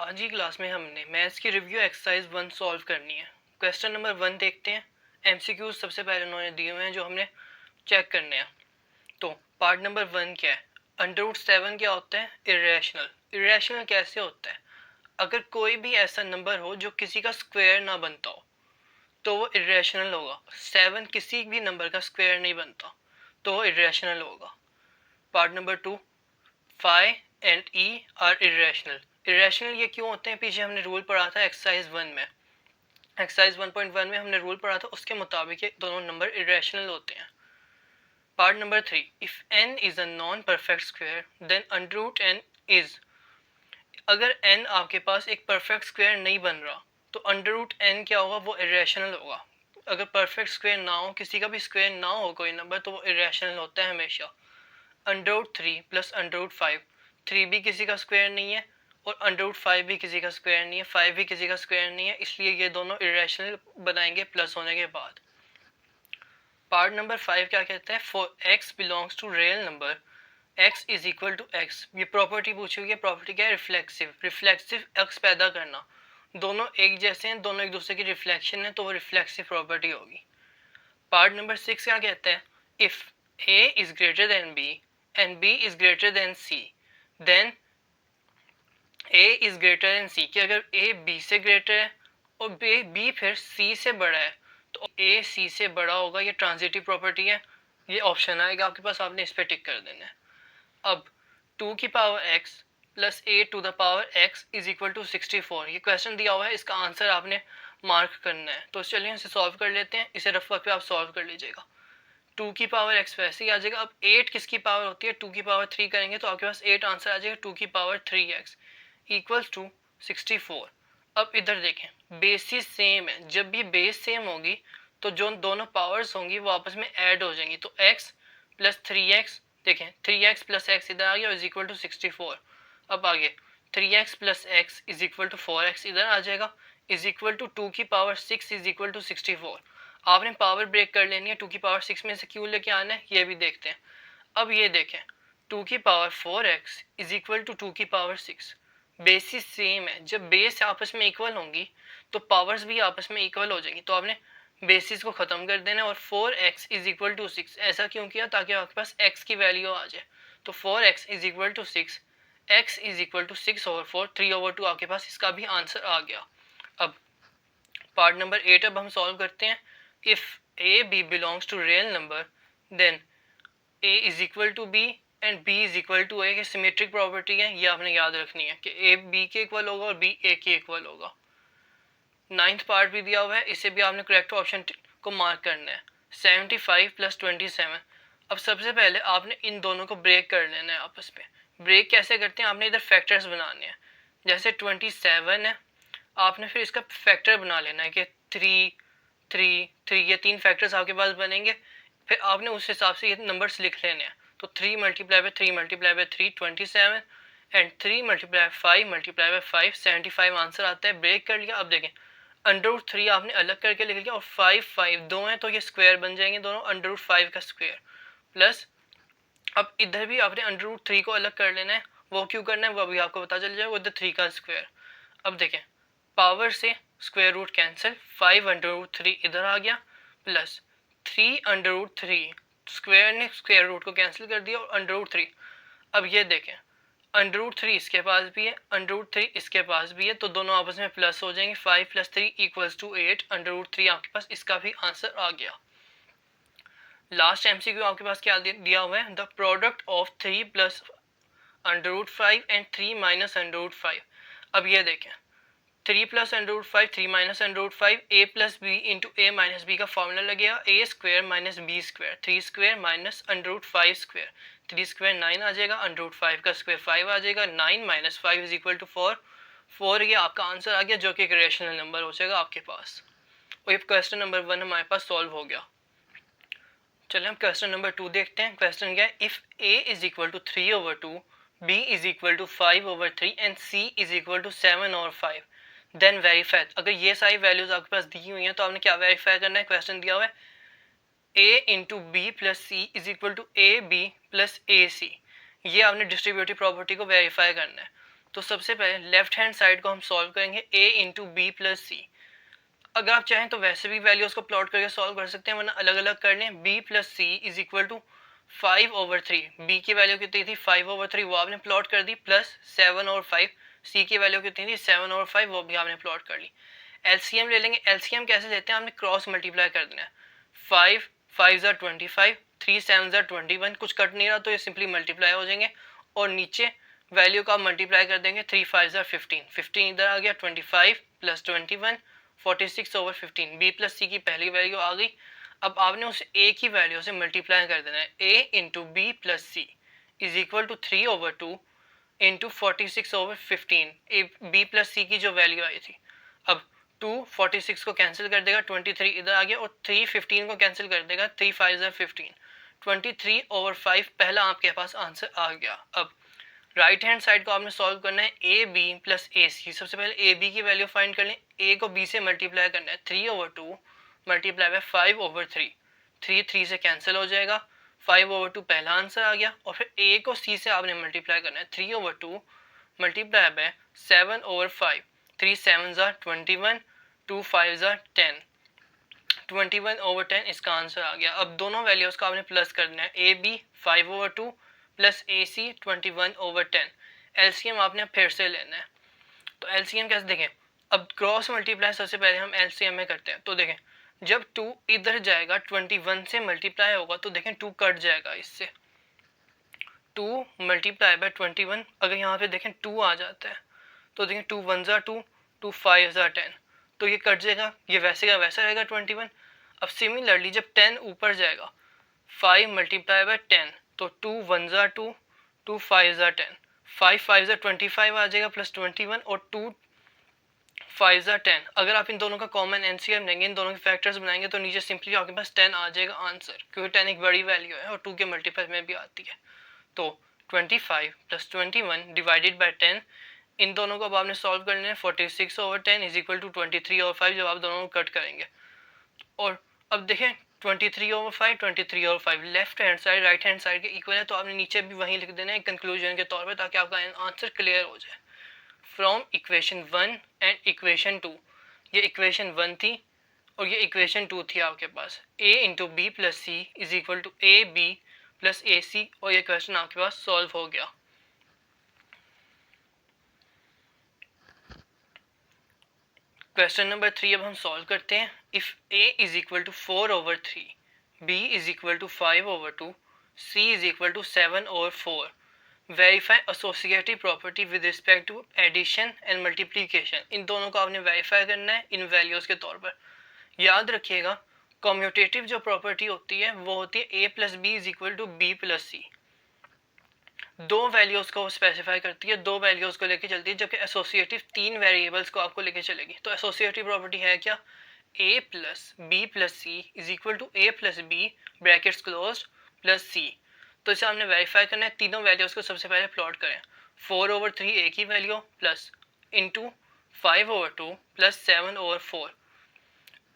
आज की क्लास में हमने मैथ्स की रिव्यू एक्सरसाइज 1 सॉल्व करनी है। क्वेश्चन नंबर 1 देखते हैं। एमसीक्यूज सबसे पहले उन्होंने दिए हुए हैं जो हमने चेक करने हैं। तो पार्ट नंबर 1 क्या है? √7 क्या होता है? इरेशनल। इरेशनल कैसे होता है? अगर कोई भी ऐसा नंबर हो जो किसी का स्क्वायर ना बनता हो तो वो इरेशनल होगा। 7 किसी भी नंबर का स्क्वायर नहीं बनता तो वो इरेशनल होगा। Part number 2, phi and e are irrational. Irrational ये क्यों होते हैं? पीछे हमने रूल पढ़ा था एक्सरसाइज 1 में। एक्सरसाइज 1.1 में हमने रूल पढ़ा था, उसके मुताबिक ये दोनों नंबर इरेशनल होते हैं। Part number 3, if n is a non perfect square then √n is. अगर n आपके पास एक परफेक्ट स्क्वायर नहीं बन रहा तो √n क्या होगा? वो इरेशनल होगा। अगर परफेक्ट स्क्वायर ना हो, किसी का भी स्क्वायर ना हो कोई नंबर, तो वो इरेशनल होता है हमेशा। √3 प्लस √5, 3 भी किसी का स्क्वायर नहीं है और √5 भी किसी का स्क्वायर नहीं है, 5 भी किसी का स्क्वायर नहीं है, इसलिए ये दोनों इरेशनल बनाएंगे प्लस होने के बाद। पार्ट नंबर 5 क्या कहता है? For x belongs to real number x is equal to x। ये प्रॉपर्टी पूछी हुई है। प्रॉपर्टी क्या है? रिफ्लेक्सिव। रिफ्लेक्सिव x पैदा करना। दोनों एक जैसे हैं, दोनों एक दूसरे की रिफ्लेक्शन है, तो वो रिफ्लेक्सिव प्रॉपर्टी होगी। पार्ट नंबर 6 क्या कहता है? If a is greater then b and b is greater than c, then a is greater than c। कि अगर a b से ग्रेटर है और b फिर c से बड़ा है तो a c से बड़ा होगा। ये ट्रांजिटिव प्रॉपर्टी है। ये ऑप्शन आएगा आपके पास, आपने इस पर टिक कर देना है। अब 2 की power x plus a to the power x is equal to 64। ये क्वेश्चन दिया हुआ है, इसका आंसर आपने मार्क करना है। तो चलिए इसे सॉल्व कर लेते हैं। इसे रफ वर्क पे आप सॉल्व कर लीजिएगा। 2 की पावर x वैसे ही आ जाएगा। अब 8 किसकी पावर होती है? 2 की पावर 3 करेंगे तो आपके पास 8 आंसर आ जाएगा। 2 की पावर 3x इक्वल्स टू 64। अब इधर देखें, बेसिस सेम है। जब भी बेस सेम होगी तो जो दोनों पावर्स होंगी वो आपस में ऐड हो जाएंगी। तो x प्लस 3x, देखें 3x प्लस x इधर आ गया इज इक्वल टू 64। अब आगे 3x plus x is equal to 4x इधर आ जाएगा इज इक्वल टू 2 की पावर 6 इज इक्वल टू 64। आपने पावर ब्रेक कर लेनी है। 2 की पावर 6 में से क्यों लेके आना है ये भी देखते हैं। अब ये देखें, 2 की power 4x is equal to 2 की पावर 6। बेसिस सेम है। जब बेस आपस में इक्वल होंगी तो पावर्स भी आपस में इक्वल हो जाएंगी। तो आपने बेसिस को ख़त्म कर देना और 4x इज इक्वल टू 6 ऐसा क्यों किया? ताकि आपके पास x की वैल्यू आ जाए। तो 4x is equal to 6, x is equal to 6/4, 3/2 आपके पास इसका भी आंसर आ गया। अब पार्ट नंबर 8 अब हम सॉल्व करते हैं। If a b belongs to real number then a is equal to b and b is equal to a। Symmetric property है, ये आपने याद रखनी है कि a b के इक्वल होगा और b a के इक्वल होगा। 9th पार्ट भी दिया हुआ है, इसे भी आपने करेक्ट ऑप्शन को मार्क करना है। 75 प्लस 27। अब सबसे पहले आपने इन दोनों को ब्रेक कर लेना है आपस में। ब्रेक कैसे करते हैं? आपने इधर फैक्टर्स बनाने हैं। जैसे 27 है, आपने फिर इसका फैक्टर बना लेना है कि 3 3 3, ये 3 फैक्टर्स आपके पास बनेंगे। फिर आपने उस हिसाब से ये नंबर्स लिख लेने हैं। तो 3 multiply by 3 multiply by 3 27 and 3 multiply 5 multiply by 5 75 answer आता है। ब्रेक कर लिया। अब देखें, √3 आपने अलग करके लिख लिया और 5 5 दो हैं तो ये स्क्वायर बन जाएंगे दोनों, √5 का स्क्वायर प्लस। अब इधर भी आपने √3 को अलग कर लेना है। वो क्यों करना है वो अभी आपको पता चल जाएगा। इधर 3 का स्क्वायर। अब देखें, पावर से स्क्वायर रूट कैंसिल, 5√3 इधर आ गया प्लस 3√3, स्क्वायर ने स्क्वायर रूट को कैंसिल कर दिया और √3। अब ये देखें, √3 इसके पास भी है, √3 इसके पास भी है, तो दोनों आपस में प्लस हो जाएंगे। 5 + 3 = 8, √3 आपके पास इसका भी आंसर आ गया। लास्ट एमसीक्यू आपके पास क्या दिया हुआ है? The product of 3 plus √5 and 3 minus √5। अब ये देखें, 3 plus √5 3 minus √5 a plus B into A minus B का फॉर्मूला लगेगा a square minus B square, 3 square minus √5 square, 3 square 9 आ जाएगा, √5 का स्क्वायर 5 आ जाएगा, 9 माइनस 5 इज इक्वल टू 4। 4 ये आपका आंसर आ गया जो कि एक रेशनल नंबर हो जाएगा आपके पास। और ये क्वेश्चन नंबर 1 हमारे पास सॉल्व हो गया। चलिए हम क्वेश्चन नंबर 2 देखते हैं। क्वेश्चन क्या है? If a is equal to 3/2, b is equal to 5/3 and c is equal to 7/5 then verify. अगर ये सारी वैल्यूज आपके पास दी हुई हैं तो आपने क्या वेरीफाई करना है? क्वेश्चन दिया हुआ है a into B plus C is equal to A B plus A C. ये आपने डिस्ट्रीब्यूटिव प्रॉपर्टी को वेरीफाई करना है। तो सबसे पहले लेफ्ट हैंड साइड को हम सॉल्व करेंगे a इंटू बी प्लस सी। अगर आप चाहें तो वैसे भी वैल्यूज को प्लॉट करके सॉल्व कर सकते हैं, वरना अलग अलग कर लें। b plus C is equal to 5/3। B की वैल्यू कितनी थी 5/3, वो आपने प्लॉट कर दी, प्लस 7 और 5। सी की वैल्यू कितनी थी 7 और 5, वो भी आपने प्लॉट कर ली। एलसीएम ले लेंगे। एलसीएम कैसे लेते हैं, आपने क्रॉस मल्टीप्लाई कर देना है। 5 5 ज़ा 25, 3 7 ज़ा 21, कुछ कट नहीं रहा तो ये सिंपली मल्टीप्लाई हो जाएंगे। और नीचे वैल्यू को आप मल्टीप्लाई कर देंगे, 3 5 ज़ा 15, 15 इधर आ गया, 25 प्लस 21 46/15। बी प्लस सी की पहली वैल्यू आ गई। अब आपने उस ए की वैल्यू से मल्टीप्लाई कर देना है। A into B plus C is equal to 3/2 into 46/15। A B plus C की जो वैल्यू आई थी, अब 2 46 को कैंसिल कर देगा, 23 इधर आ गया, और 3 15 को कैंसिल कर देगा, 3 5 ज़ा 15, 23/5 पहला आपके पास आंसर आ गया। अब राइट हैंड साइड को आपने सॉल्व करना है ए बी प्लस ए सी। सबसे पहले ए बी की वैल्यू फाइंड कर लें। ए को बी से मल्टीप्लाई करना है, 3/2 मल्टीप्लाई बाय 5/3, 3 3 से कैंसिल हो जाएगा, 5/2 पहला आंसर आ गया। और फिर ए को सी से आपने मल्टीप्लाई करना है, 3/2 मल्टीप्लाई बाय 7/5, 3 7 ज़ा 21, 2 5 ज़ा 10, 21/10 इसका आंसर आ गया। अब दोनों वैल्यूज को आपने प्लस करना है, a b 5/2 plus A c 21/10। LCM आपने फिर से लेना है। तो एलसीएम कैसे देखें, अब क्रॉस मल्टीप्लाई सबसे पहले हम एलसीएम में करते हैं। तो देखें, जब 2 इधर जाएगा 21 से मल्टीप्लाई होगा तो देखें 2 कट जाएगा इससे, 2 मल्टीप्लाई बाय 21। अगर यहाँ पे देखें 2 आ जाता है तो देखें 2 1 ज़ा 2, 2 5 ज़ा 10, तो ये कट जाएगा, ये वैसे का वैसा रहेगा 21। अब सिमिलरली जब 10 ऊपर जाएगा, 5 मल्टीप्लाई बाय 10, तो 2 1 ज़ा 2, 2 5 ज़ा 10, 5 5 ज़ा 25 आ जाएगा प्लस 21, और 2 5 ज़ा 10। अगर आप इन दोनों का कॉमन एनसीएम लेंगे, इन दोनों के फैक्टर्स बनाएंगे, तो नीचे सिंपली आपके पास 10 आ जाएगा आंसर, क्योंकि 10 एक बड़ी वैल्यू है और 2 के मल्टीपल में भी आती है। तो 25 प्लस 21 डिवाइडेड बाय 10, इन दोनों को अब आपने सॉल्व करना है। 46/10 इज इक्वल टू 23/5 जब आप दोनों को कट करेंगे। और अब देखें 23/5, 23/5 left hand side right hand side के इक्वल है, तो आपने नीचे भी वहीं लिख देना है कंक्लूजन के तौर पे, ताकि आपका आंसर क्लियर हो जाए। फ्रॉम इक्वेशन 1 एंड इक्वेशन 2, ये इक्वेशन 1 थी और ये इक्वेशन 2 थी आपके पास। a into B plus C is equal to A B plus A C, और ये क्वेश्चन आपके पास सॉल्व हो गया। क्वेश्चन नंबर 3 अब हम सॉल्व करते हैं। If a is equal to 4/3, b is equal to 5/2, c is equal to 7/4, verify associative property with respect to addition and multiplication. इन दोनों को आपने वेरीफाई करना है इन वैल्यूज के तौर पर। याद रखिएगा, कम्यूटेटिव जो प्रॉपर्टी होती है वो होती है a plus B is equal to B plus C. दो वैल्यूज को स्पेसिफाई करती है, दो वैल्यूज को लेके चलती है, जबकि एसोसिएटिव 3 वेरिएबल्स को आपको लेके चलेगी। तो एसोसिएटिव प्रॉपर्टी है क्या, a plus B plus C is equal to a plus B brackets close plus C. तो इसे हमने वेरीफाई करना है। तीनों वैल्यूज को सबसे पहले प्लॉट करें। 4/3 a की value plus into 5/2 plus 7/4।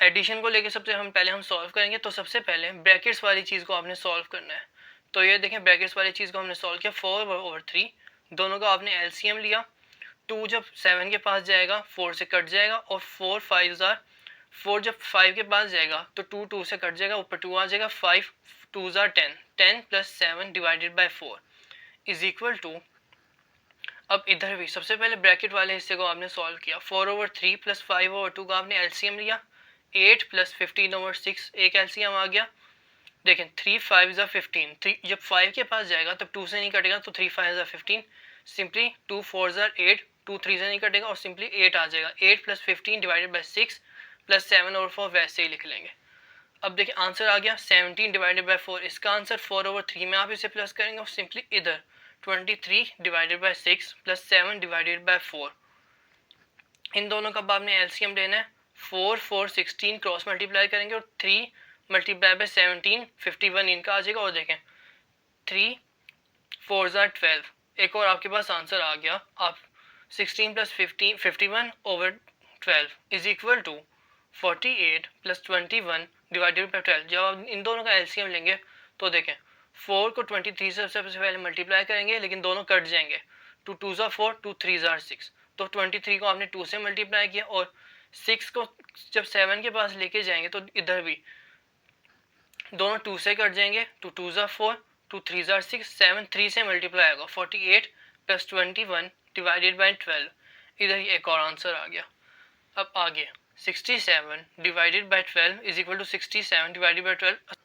Addition को लेके सबसे हम सॉल्व करेंगे। तो सबसे पहले ब्रैकेट्स वाली चीज़ को आपने सॉल्व करना है। तो ये देखें, ब्रैकेट्स वाली चीज़ को हमने सॉल्व किया। 4/3 दोनों का आपने एलसीएम लिया। 2 जब 7 के पास जाएगा 4 से कट जाएगा, और 4 5 ज़ार 4 जब 5 के पास जाएगा तो 2 2 से कट जाएगा, ऊपर 2 आ जाएगा। 5 2 ज़ार 10, 10 plus 7 divided by 4 is equal to, अब इधर भी सबसे पहले ब्रैकेट वाले हिस्से को आपने सॉल्व किया। 4/3 प्लस 5/2 का आपने एलसीएम लिया। 8 प्लस 15/6 एक एलसीएम आ गया। देखें 3 5 ज़ा 15, 3 जब 5 के पास जाएगा तब 2 से नहीं कटेगा, तो 3 5 ज़ा 15, सिंपली 2 4 ज़ा 8, 2 3 से नहीं कटेगा और सिंपली 8 आ जाएगा। 8 प्लस 15 डिवाइडेड बाई 6 प्लस 7 और 4 वैसे ही लिख लेंगे। अब देखिए आंसर आ गया 17 डिवाइडेड बाई 4। इसका आंसर 4/3 में आप इसे प्लस करेंगे और सिंपली इधर 23 divided by 6 plus 7 divided by 4। इन दोनों का आपने एलसीएम लेना है। 4 4 16 क्रॉस मल्टीप्लाई करेंगे, और 3 मल्टीप्लाई बाय 17 51 इनका आ जाएगा। और देखें 3 4 ज़ा 12, एक और आपके पास आंसर आ गया। आप 16 plus 51/12 is equal to 48 plus 21 divided by 12। जब आप इन दोनों का एलसीएम लेंगे तो देखें 4 को 23 से सबसे पहले मल्टीप्लाई करेंगे, लेकिन दोनों कट जाएंगे। टू टू ज़ार 4, टू थ्री ज़ार 6। तो 23 को आपने 2 से मल्टीप्लाई किया और 6 को जब 7 के पास लेके जाएंगे तो इधर भी दोनों 2 से कट जाएंगे। टू टू ज़ार 4, टू थ्री ज़ार 6, 7 3 से मल्टीप्लाई होगा 48 प्लस 21 डिवाइडेड बाई 12। इधर ही एक और आंसर आ गया। अब आगे 67 divided by 12 is equal to 67 divided by 12।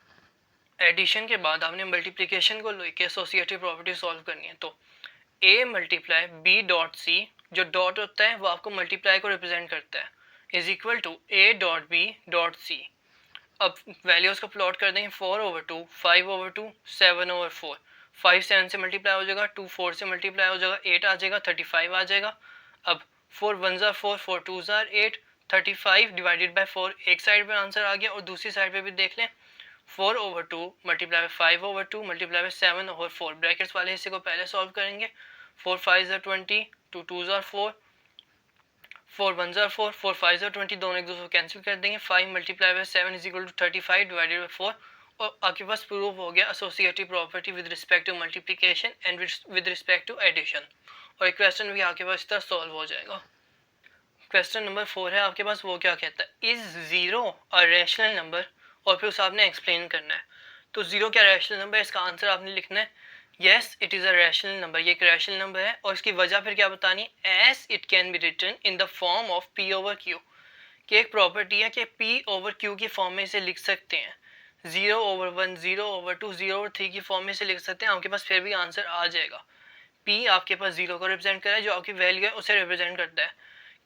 Addition के बाद आपने मल्टीप्लिकेशन को लेके एसोसिएटिव प्रॉपर्टी सॉल्व करनी है। तो a मल्टीप्लाई बी डॉट सी, जो डॉट होता है वो आपको मल्टीप्लाई को रिप्रेजेंट करता है, is equal to a dot बी डॉट सी। अब वैल्यूज को प्लॉट कर देंगे 4/2, 5/2, 7/4। 5 7 से मल्टीप्लाई हो जाएगा, 2 4 से मल्टीप्लाई हो जाएगा, 8 आ जाएगा, 35 आ जाएगा। अब 4 1 ज़ार 4, 4 2 ज़ार 8, 35 डिवाइडेड बाई 4 एक साइड पे आंसर आ गया और दूसरी साइड पे भी देख लें 4/2 multiply by 5/2 multiply by 7/4। Brackets वाले हिस्से को पहले सॉल्व करेंगे। 4 5 ज़ार 20, 2 2 ज़ार 4, 4 1 ज़ार 4, 4 5 ज़ार 20, दोनों एक दूसरे को कैंसिल कर देंगे। 5 multiply by 7 is equal to 35 divided by 4। और आपके पास प्रूफ हो गया associative property with respect to multiplication and with respect to addition. और एक क्वेश्चन भी आपके पास इस तरह सॉल्व हो जाएगा। क्वेश्चन नंबर 4 है आपके पास, वो क्या कहता है, is zero a rational number, और फिर उसे आपने एक्सप्लेन करना है। तो जीरो क्या रैशनल नंबर है, इसका आंसर आपने लिखना है yes it is a rational number, ये एक रैशनल नंबर है। और इसकी वजह फिर क्या बतानी है, as it can be written in the form of p over q, कि एक प्रॉपर्टी है कि पी ओवर क्यू की फॉर्म में इसे लिख सकते हैं। 0/1, 0/2, 0/3 की फॉर्म में इसे लिख सकते हैं, आपके पास फिर भी आंसर आ जाएगा। पी आपके पास जीरो को रिप्रेजेंट करे, जो आपकी वैल्यू है उसे रिप्रेजेंट करता है।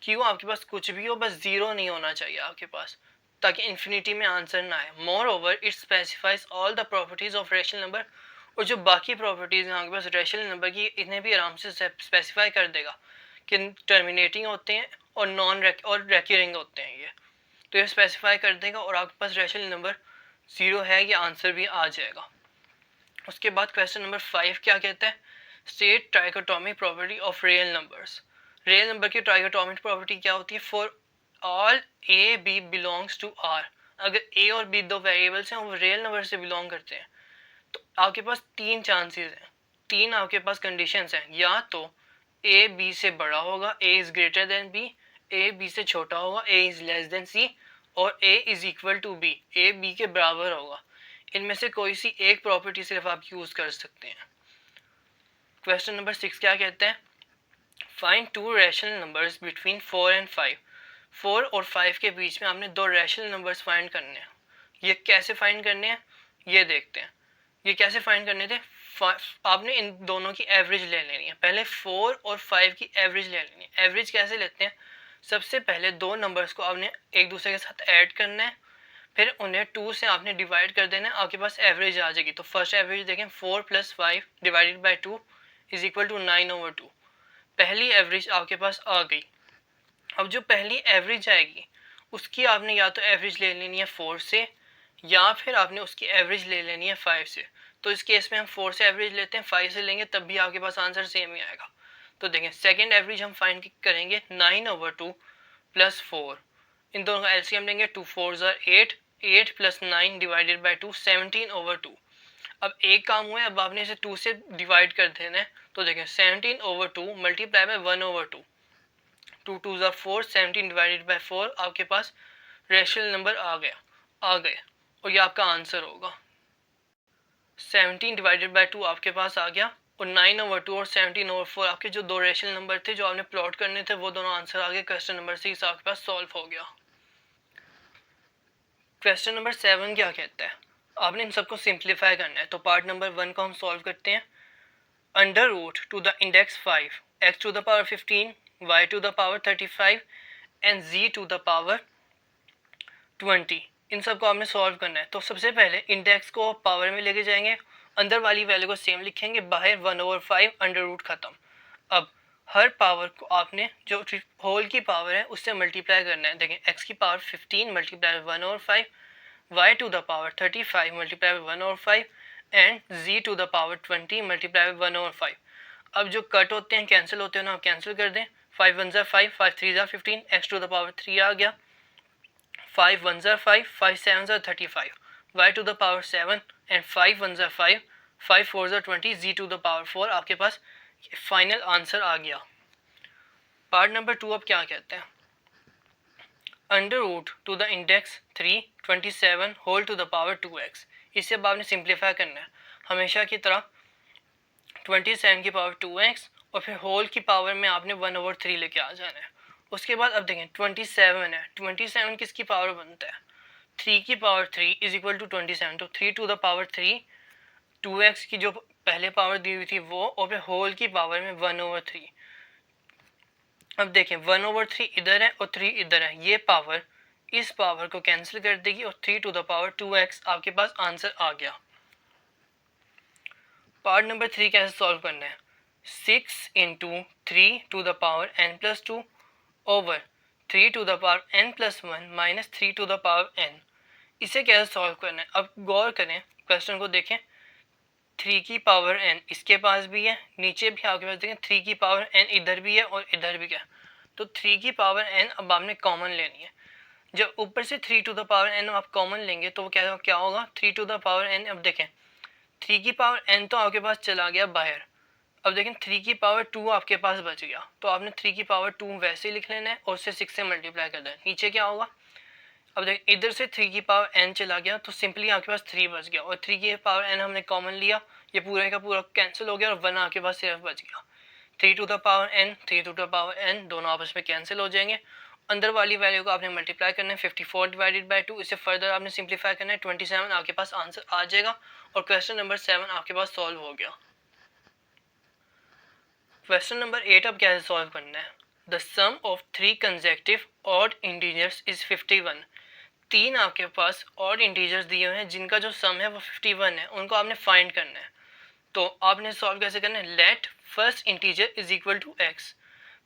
क्यों आपके पास कुछ भी हो, बस जीरो नहीं होना चाहिए आपके पास, ताकि इन्फिनिटी में आंसर ना आए। More over it specifies all the properties of rational number, और जो बाकी प्रॉपर्टीज हैं आपके पास रेशनल नंबर की, इन्हें भी आराम से स्पेसिफाई कर देगा कि टर्मिनेटिंग होते हैं और और रेक्यूरिंग होते हैं ये। तो ये स्पेसिफाई कर देगा और आपके पास रेशनल नंबर जीरो है, ये आंसर भी आ जाएगा। उसके बाद क्वेश्चन नंबर 5 क्या कहता है, state trichotomic property of real numbers. Real number की ट्राइकोटोमिक प्रॉपर्टी क्या होती है, for all A B belongs to R. अगर ए और बी दो वेरिएबल्स हैं वो रियल नंबर से बिलोंग करते हैं, तो आपके पास तीन चांसेस हैं, तीन आपके पास कंडीशंस हैं। या तो ए बी से बड़ा होगा, A is greater than B, A B से छोटा होगा, A is less than C, और A is equal to B, A B के बराबर होगा। इनमें से कोई सी एक प्रॉपर्टी सिर्फ आप यूज कर सकते हैं। क्वेश्चन नंबर 6 क्या कहते हैं, find to rational numbers between 4 and 5। 4 और 5 के बीच में आपने दो रैशनल नंबर्स फाइंड करने हैं। ये कैसे फाइंड करने हैं ये देखते हैं। ये कैसे फाइंड करने थे, आपने इन दोनों की एवरेज ले लेनी है। पहले 4 और 5 की एवरेज ले लेनी है। एवरेज कैसे लेते हैं, सबसे पहले दो नंबर्स को आपने एक दूसरे के साथ ऐड करना है, फिर उन्हें 2 से आपने डिवाइड कर देना है, आपके पास एवरेज आ जाएगी। तो फर्स्ट एवरेज देखें, 4 + 5 divided by 2 is equal to 9/2। पहली एवरेज आपके पास आ गई। अब जो पहली एवरेज आएगी उसकी आपने या तो एवरेज ले लेनी है 4 से, या फिर आपने उसकी एवरेज ले लेनी है 5 से। तो इस केस में हम 4 से एवरेज लेते हैं, 5 से लेंगे तब भी आपके पास आंसर सेम ही आएगा। तो देखें सेकेंड एवरेज हम फाइंड करेंगे 9/2 + 4, इन दोनों का एलसीएम लेंगे, 2 4 ज़ार 8, 8 + 9 डिवाइडेड बाई 2 17/2। अब एक काम हुआ है, अब आपने इसे 2 से डिवाइड कर देना है। तो देखें 17/2 मल्टीप्लाई बाई 1/2, 2 2 ज़ार 4, 17 डिवाइडेड बाई 4, आपके पास रेशनल नंबर आ गए और ये आपका आंसर होगा। 17 डिवाइडेड बाई 2 आपके पास आ गया, और 9/2 और 17/4 आपके जो दो रेशनल नंबर थे जो आपने प्लॉट करने थे, वो दोनों आंसर आ गए। क्वेश्चन नंबर 6 आपके पास सॉल्व हो गया। क्वेश्चन नंबर 7 क्या कहता है, आपने इन सबको सिंप्लीफाई करना है। तो पार्ट नंबर 1 को हम सॉल्व करते हैं। Under root to the index 5, x to the power 15, y to the power 35 and z to the power 20, इन सबको आपने सॉल्व करना है। तो सबसे पहले इंडेक्स को पावर में लेके जाएंगे, अंदर वाली वैल्यू को सेम लिखेंगे, बाहर 1/5 अंडर रूट खत्म। अब हर पावर को आपने जो होल की पावर है उससे मल्टीप्लाई करना है। देखें x की power 15 multiply 1/5, y to the power 35 multiply 1/5 and z to the power 20 multiply 1/5। अब जो कट होते हैं कैंसिल होते हैं ना, कैंसिल कर दें। 5 1 ज़ार 5, 5 3 ज़ार 15, x टू द पावर 3 आ गया। 5 1 ज़ार 5, 5 7 ज़ार 35, y to the power 7 and 5 1 ज़ार 5, 5 4 ज़ार 20, z टू द पावर 4 आपके पास फाइनल आंसर आ गया। पार्ट नंबर 2 अब क्या कहते हैं, under root to the index 3 27 whole to the power 2x। इसे अब आपने सिंप्लीफाई करना है हमेशा की तरह 27 की पावर 2x और फिर होल की पावर में आपने 1/3 लेके आ जाना है। उसके बाद अब देखें 27 है, 27 किसकी पावर बनता है, 3 की पावर 3 इज इक्वल टू 27, तो 3 टू द पावर 3 2x की जो पहले पावर दी हुई थी वो, और फिर होल की पावर में 1/3। अब देखें 1/3 इधर है और 3 इधर है, ये पावर इस पावर को कैंसिल कर देगी और 3 टू द पावर 2x आपके पास आंसर आ गया। पार्ट नंबर 3 कैसे सॉल्व करना है, 6 into 3 to the power n+2 over 3 to the power n+1 minus 3 to the power n। इसे कैसे सॉल्व करना है, अब गौर करें क्वेश्चन को देखें, 3 की पावर n इसके पास भी है, नीचे भी आपके पास देखें 3 की पावर n इधर भी है और इधर भी है, तो 3 की पावर n अब आपने कॉमन लेनी है। जब ऊपर से 3 टू द पावर n आप कॉमन लेंगे तो वो क्या होगा, 3 टू द पावर n, अब देखें 3 की पावर n तो आपके पास चला गया बाहर, अब देखें 3 की पावर 2 आपके पास बच गया, तो आपने 3 की पावर 2 वैसे ही लिख लेना है और उससे 6 से मल्टीप्लाई कर देना है। नीचे क्या होगा, अब देखें इधर से 3 की पावर n चला गया तो सिंपली आपके पास 3 बच गया, और 3 की पावर n हमने कॉमन लिया, ये पूरे का पूरा कैंसिल हो गया और 1 आपके पास सिर्फ बच गया। 3 to the power n 3 to the power n दोनों आपस में कैंसिल हो जाएंगे। अंदर वाली वैल्यू को आपने मल्टीप्लाई करना है 54 डिवाइडेड बाई 2, इसे फर्दर आपने सिंप्लीफाई करना है 27 आपके पास आंसर आ जाएगा और क्वेश्चन नंबर 7 आपके पास सॉल्व हो गया। क्वेश्चन नंबर 8 अब कैसे सॉल्व करना है, the sum of 3 consecutive odd integers is 51। 3 आपके पास ऑड इंटीजर्स दिए हुए हैं जिनका जो सम है वो 51 है, उनको आपने फाइंड करना है। तो आपने सॉल्व कैसे करना है, let first integer is equal to x,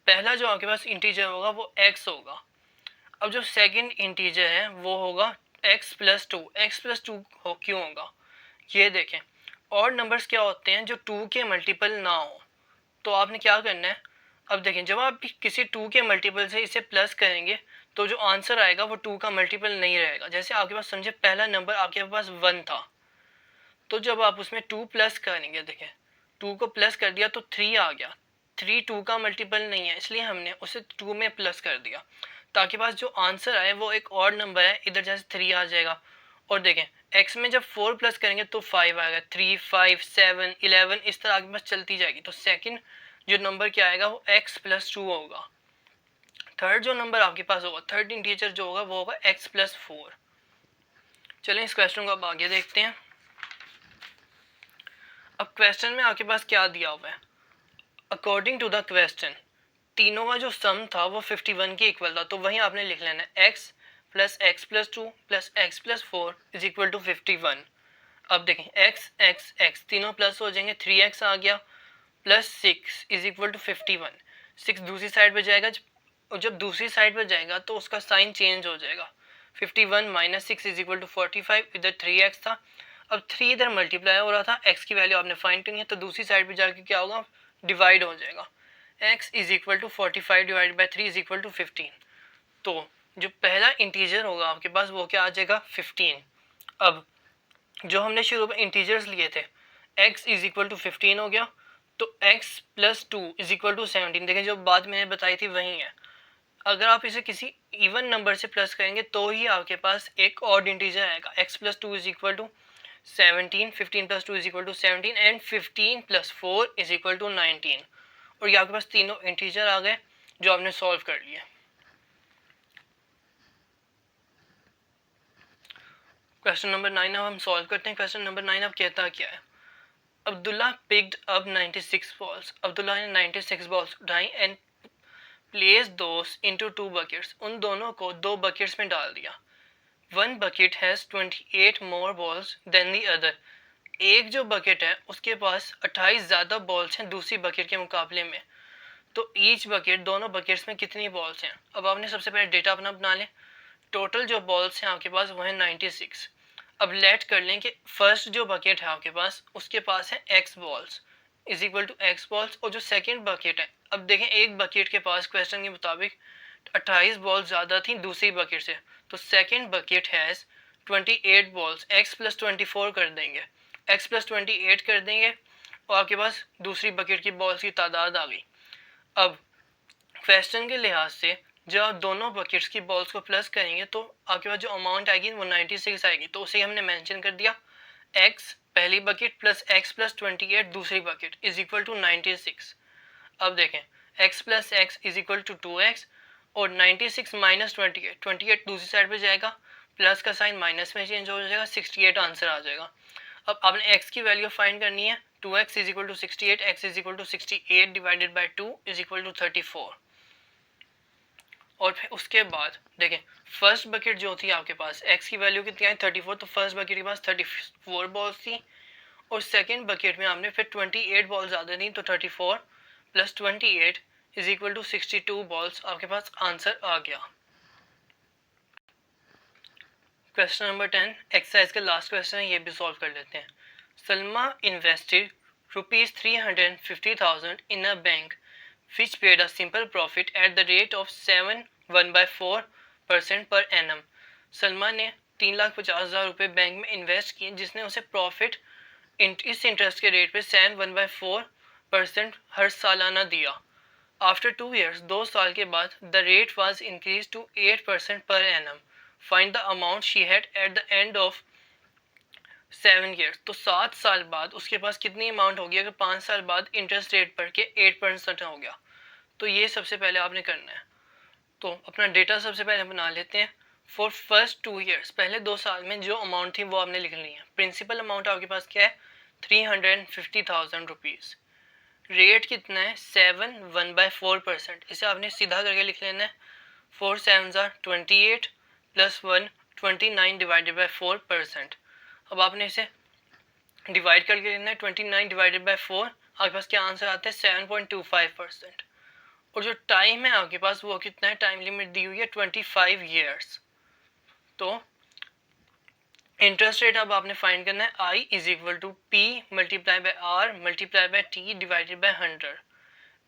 पहला जो आपके पास इंटीजर होगा वो x होगा। अब जो सेकंड इंटीजर है वो होगा x+2, x+2 क्यों होगा, ये देखें ऑड नंबर्स क्या होते हैं जो 2 के मल्टीपल ना हो, तो आपने क्या करना है, अब देखें जब आप किसी 2 के मल्टीपल से इसे प्लस करेंगे तो जो आंसर आएगा वो 2 का मल्टीपल नहीं रहेगा। जैसे आपके पास समझे पहला नंबर आपके पास 1 था, तो जब आप उसमें 2 प्लस करेंगे, देखें 2 को प्लस कर दिया तो 3 आ गया, 3 2 का मल्टीपल नहीं है इसलिए हमने उसे 2 में प्लस कर दिया ताकि पास जो आंसर आए वो एक और नंबर है, इधर जैसे 3 आ जाएगा। और देखें x में जब 4 प्लस करेंगे तो 5 आएगा, 3 5 7 11 इस तरह आपके पास चलती जाएगी, तो सेकंड जो नंबर क्या आएगा वो x+2 होगा। थर्ड जो नंबर आपके पास होगा, थर्ड इंटीजर जो होगा वो होगा x+4। चलें इस क्वेश्चन को अब आगे देखते हैं। अब क्वेश्चन में आपके पास क्या दिया हुआ है, अकॉर्डिंग टू द क्वेश्चन तीनों का जो सम था वो 51 के इक्वल था, तो वहीं आपने लिख लेना है x plus x+2 plus x+4 is equal to 51। अब देखें x x x तीनों प्लस हो जाएंगे, 3x आ गया प्लस 6 इज इक्वल टू 51। 6 दूसरी साइड पे जाएगा और जब दूसरी साइड पे जाएगा तो उसका साइन चेंज हो जाएगा, 51 माइनस 6 इज इक्वल टू 45, इधर 3x था, अब 3 इधर मल्टीप्लाई हो रहा था, x की वैल्यू आपने फाइंड करनी है तो दूसरी साइड पे जाके क्या होगा, डिवाइड हो जाएगा, x is equal to 45 divide by 3 is equal to 15। तो जो पहला इंटीजर होगा आपके पास वो क्या आ जाएगा 15। अब जो हमने शुरू में इंटीजर्स लिए थे x इज इक्वल टू 15 हो गया, तो x+2 इज इक्वल टू 17, देखें जो बात मैंने बताई थी वही है। अगर आप इसे किसी इवन नंबर से प्लस करेंगे तो ही आपके पास एक ऑड इंटीजर आएगा, x+2 is equal to 17, 15+2 is equal to 17 and 15+4 is equal to 19, और ये आपके पास तीनों इंटीजर आ गए जो आपने सॉल्व कर लिए। क्वेश्चन नंबर 9 अब हम सॉल्व करते हैं। क्वेश्चन नंबर 9 अब कहता क्या है, Abdullah picked up 96 balls, Abdullah ने 96 बॉल्स उठाई and place those into 2 buckets, उन दोनों को 2 बकेट्स में डाल दिया। One bucket has 28 more balls than the other, एक जो बकेट है उसके पास 28 ज़्यादा बॉल्स हैं दूसरी बकेट के मुकाबले में, तो ईच बकेट दोनों बकेट्स में कितनी बॉल्स हैं। अब आपने सबसे पहले डेटा अपना बना लें, टोटल जो बॉल्स हैं आपके पास वो है 96। अब लेट कर लें कि फर्स्ट जो बकेट है आपके पास उसके पास है x balls is equal to x balls, और जो सेकंड बकेट है, अब देखें एक बकेट के पास क्वेश्चन के मुताबिक 28 बॉल्स ज़्यादा थी दूसरी बकेट से, तो second bucket has 28 balls, x+24 कर देंगे, x+28 कर देंगे और आपके पास दूसरी बकेट की बॉल्स की तादाद आ गई। अब क्वेश्चन के लिहाज से जब आप दोनों बकेट्स की बॉल्स को प्लस करेंगे तो आपके पास जो अमाउंट आएगी वो 96 आएगी। तो उसे हमने मेंशन कर दिया x पहली बकेट प्लस x प्लस 28 दूसरी बकेट इज इक्वल टू 96। अब देखें x plus x is equal to 2x और 96 माइनस 28 दूसरी साइड पे जाएगा, प्लस का साइन माइनस में चेंज हो जाएगा, 68 आंसर आ जाएगा। अब आपने x की वैल्यू फाइंड करनी है, 2x is equal to 68, x is equal to 68 divided by 2 is equal to 34। और फिर उसके बाद देखें फर्स्ट बकेट जो थी आपके पास x की वैल्यू कितनी आई 34, तो फर्स्ट बकेट के पास 34 बॉल्स थी और सेकेंड बकेट में आपने फिर 28 बॉल्स ज़्यादा दी, तो 34 plus 28 is equal to 62 balls आपके पास आंसर आ गया। क्वेश्चन नंबर 10 एक्सरसाइज का लास्ट क्वेश्चन है, ये भी सॉल्व कर लेते हैं। Salma invested ₹350,000 in a bank which paid a simple profit at the rate of 7.1/4% per annum। Salma ने 3,50,000 रुपये बैंक में इन्वेस्ट किए जिसने उसे प्रॉफिट इस इंटरेस्ट के रेट पे 7.1/4% हर सालाना दिया। आफ्टर 2 years 2 साल के बाद the rate was increase to 8% per annum. Find the amount she had at the end of 7 years। तो 7 साल बाद उसके पास कितनी अमाउंट होगी अगर 5 साल बाद इंटरेस्ट रेट बढ़ के 8% हो गया। तो ये सबसे पहले आपने करना है। तो अपना डेटा सबसे पहले बना लेते हैं। फॉर फर्स्ट 2 years पहले 2 साल में जो अमाउंट थी वो आपने लिख ली है। प्रिंसिपल अमाउंट आपके पास क्या है 350,000 रुपीज़। रेट कितना है 7.1/4%। इसे आपने सीधा करके लिख लेना है 4 7s are 28 plus 1 29 divided by 4%। अब आपने इसे डिवाइड करके लेना है 29 डिवाइडेड बाई 4, आपके पास क्या आंसर आता है 7.25%। और जो टाइम है आपके पास वो कितना है, टाइम लिमिट दी हुई है 25 years। तो इंटरेस्ट रेट अब आपने फाइंड करना है I is equal to P multiply by R multiply by T divided by 100।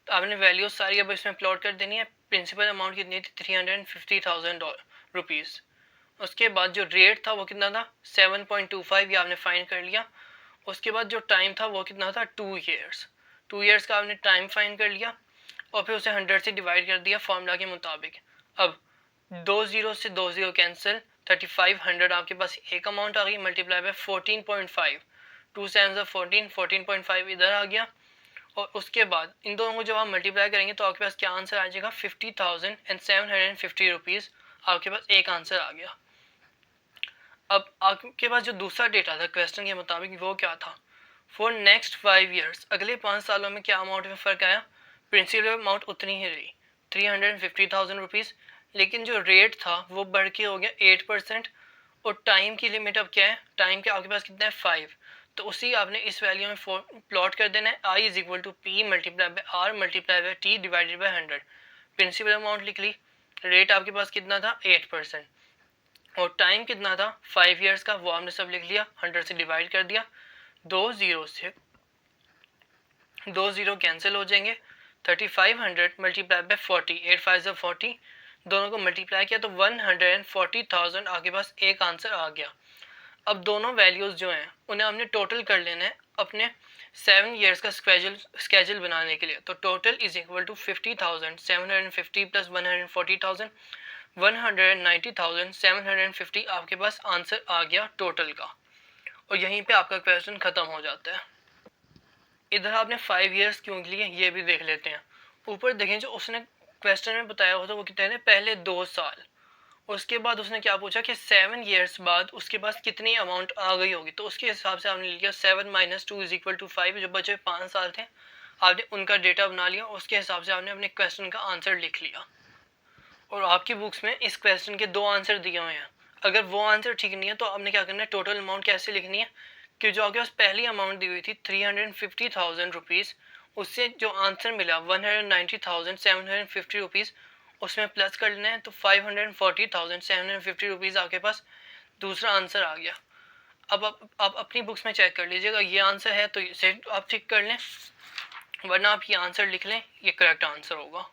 आपने वैल्यूज सारी अब इसमें प्लॉट कर देनी है। प्रिंसिपल अमाउंट कितनी थी 350,000 रुपीज़। उसके बाद जो रेट था वो कितना था 7.25, ये आपने फाइंड कर लिया। उसके बाद जो टाइम था वो कितना था 2 years। 2 years का आपने टाइम फाइंड कर लिया और फिर उसे 100 से डिवाइड कर दिया फॉर्मूला के मुताबिक। अब 2 0 से 2 0 कैंसिल, 3500 आपके पास एक अमाउंट आ गई मल्टीप्लाई बाय 14.5, 2 7 14, 14.5 इधर आ गया। और उसके बाद इन दोनों को जब आप मल्टीप्लाई करेंगे तो आपके पास क्या आंसर आ जाएगा 50,750 रुपीज़। आपके पास एक आंसर आ गया। अब आपके पास जो दूसरा डेटा था क्वेश्चन के मुताबिक वो क्या था, फॉर नेक्स्ट 5 years अगले 5 सालों में क्या अमाउंट में फ़र्क आया, प्रिंसिपल अमाउंट उतनी ही रही 350,000 रुपीज़, लेकिन जो रेट था वो बढ़ के हो गया 8%। और टाइम की लिमिट अब क्या है, टाइम के आपके पास कितना है 5। तो उसी आपने इस वैल्यू में प्लॉट कर देना है I is equal to P multiply by R multiply by T divided by 100। Principal amount लिख ली, रेट आपके पास कितना था 8% और टाइम कितना था 5 years का, वो आपने सब लिख लिया, 100 से डिवाइड कर दिया। 2 0 से 2 0 कैंसिल हो जाएंगे, 3500 मल्टीप्लाई बाई 40, 8 5 40, दोनों को मल्टीप्लाई किया तो 140,000 आपके पास एक आंसर आ गया। अब दोनों वैल्यूज़ जो हैं उन्हें हमने टोटल कर लेना है अपने 7 years का स्केजल बनाने के लिए। तो total is equal to 50,750 plus 140,000, 190,750 आपके पास आंसर आ गया टोटल का। और यहीं पे आपका क्वेश्चन ख़त्म हो जाता है। इधर आपने 5 years क्यों लिए ये भी देख लेते हैं। ऊपर देखें जो उसने क्वेश्चन में बताया होता वो कितने थे पहले 2 साल, उसके बाद उसने क्या पूछा कि 7 years बाद उसके पास कितनी अमाउंट आ गई होगी। तो उसके हिसाब से आपने लिया 7 - 2 इज इक्वल टू 5, जो बचे 5 साल थे आपने उनका डेटा बना लिया, उसके हिसाब से आपने अपने क्वेश्चन का आंसर लिख लिया। और आपकी बुक्स में इस क्वेश्चन के 2 आंसर दिए हुए हैं। अगर वो आंसर ठीक नहीं है तो आपने क्या करना है, टोटल अमाउंट कैसे लिखनी है कि जो आपके पास पहली अमाउंट दी हुई थी 350,000 रुपीज़, उससे जो आंसर मिला 190,750 रुपीज़, उसमें प्लस कर लेना है तो 540,750 रुपीज़ आपके पास दूसरा आंसर आ गया। अब आप अपनी बुक्स में चेक कर लीजिएगा, ये आंसर है तो इसे आप ठीक कर लें, वरना आप ये आंसर लिख लें, ये करेक्ट आंसर होगा।